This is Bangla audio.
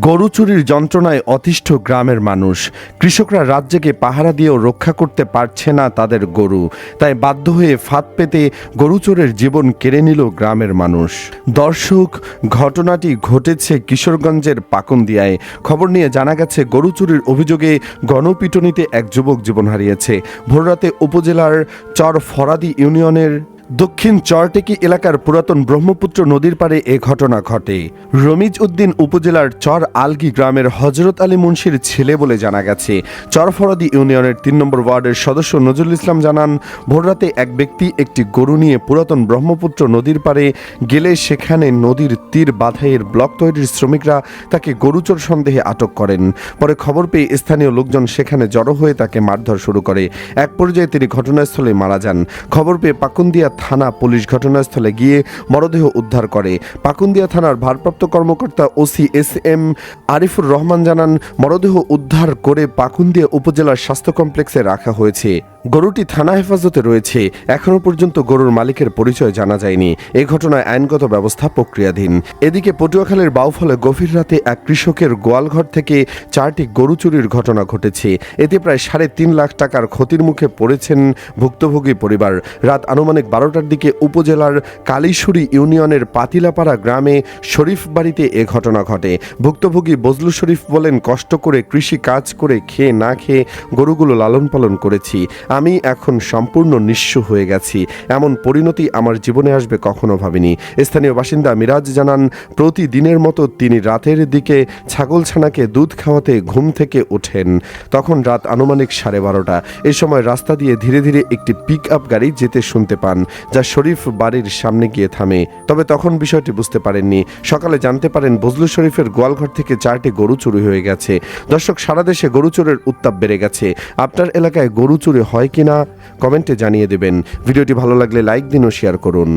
গরু চুরির যন্ত্রণায় অতিষ্ঠ গ্রামের মানুষ। কৃষকরা রাত জেগে পাহারা দিয়েও রক্ষা করতে পারছে না তাদের গরু, তাই বাধ্য হয়ে ফাঁদ পেতে গরু চোরের জীবন কেড়ে নিল গ্রামের মানুষ। দর্শক, ঘটনাটি ঘটেছে কিশোরগঞ্জের পাকুন্দিয়ায়। খবর নিয়ে জানা গেছে, গরু চুরির অভিযোগে গণপিটুনিতে এক যুবক জীবন হারিয়েছে। ভোররাতে উপজেলার চর ফরাদি ইউনিয়নের দক্ষিণ চরটেকি এলাকার পুরাতন ব্রহ্মপুত্র নদীর পাড়ে এ ঘটনা ঘটে। রমিজ উদ্দিন উপজেলার চর আলগি গ্রামের হজরত আলী মুন্সির ছেলে বলে জানা গেছে। চরফরাদি ইউনিয়নের ৩ নম্বর ওয়ার্ডের সদস্য নজরুল ইসলাম জানান, ভোররাতে এক ব্যক্তি একটি গরু নিয়ে পুরাতন ব্রহ্মপুত্র নদীর পাড়ে গেলে সেখানে নদীর তীর বাঁধাইয়ের ব্লক তৈরির শ্রমিকরা তাকে গরুচোর সন্দেহে আটক করেন। পরে খবর পেয়ে স্থানীয় লোকজন সেখানে জড়ো হয়ে তাকে মারধর শুরু করে। এক পর্যায়ে তিনি ঘটনাস্থলে মারা যান। খবর পেয়ে পাকুন্দিয়া থানা পুলিশ ঘটনাস্থলে গিয়ে মরদেহ উদ্ধার করে। পাকুন্দিয়া থানার ভারপ্রাপ্ত কর্মকর্তা ওসি এস.এম. আরিফুর রহমান জানান, মরদেহ উদ্ধার করে পাকুন্দিয়া উপজেলার স্বাস্থ্য কমপ্লেক্সে রাখা হয়েছে। গরুটি থানা হেফাজতে রয়েছে। এখনও পর্যন্ত গরুর মালিকের পরিচয় জানা যায়নি। এই ঘটনায় আইনগত ব্যবস্থা প্রক্রিয়াধীন। এদিকে পটুয়াখালীর বাউফলে গভীর রাতে এক কৃষকের গোয়ালঘর থেকে 4টি গরু চুরির ঘটনা ঘটেছে। এতে প্রায় 3.5 লাখ টাকার ক্ষতির মুখে পড়েছেন ভুক্তভোগী পরিবার। রাত আনুমানিক 12টার দিকে উপজেলার কালীশুরি ইউনিয়নের পাতিলাপাড়া গ্রামে শরীফ বাড়িতে এ ঘটনা ঘটে। ভুক্তভোগী বজলু শরীফ বলেন, কষ্ট করে কৃষি কাজ করে খেয়ে না খেয়ে গরুগুলো লালন পালন করেছি। আমি এখন সম্পূর্ণ নিঃস্ব হয়ে গেছি। এমন পরিণতি আমার জীবনে আসবে কখনো ভাবিনি। স্থানীয় বাসিন্দা মিরাজ জানান, প্রতিদিনের মতো তিনি রাতের দিকে ছাগলছানাকে দুধ খাওয়াতে ঘুম থেকে ওঠেন। তখন রাত আনুমানিক 12:30। এ সময় রাস্তা দিয়ে ধীরে ধীরে একটি পিক আপ গাড়ি যেতে শুনতে পান, যা শরীফ বাড়ির সামনে গিয়ে থামে। তবে তখন বিষয়টি বুঝতে পারেননি। সকালে জানতে পারেন বজলু শরীফের গোয়ালঘর থেকে 4টি গরু চুরি হয়ে গেছে। দর্শক, সারা দেশে গরু চোরের উত্তাপ বেড়ে গেছে। আপনার এলাকায় গরু চুরি হয় কিনা কমেন্টে জানিয়ে দেবেন। ভিডিওটি ভালো লাগলে লাইক দিন ও শেয়ার করুন।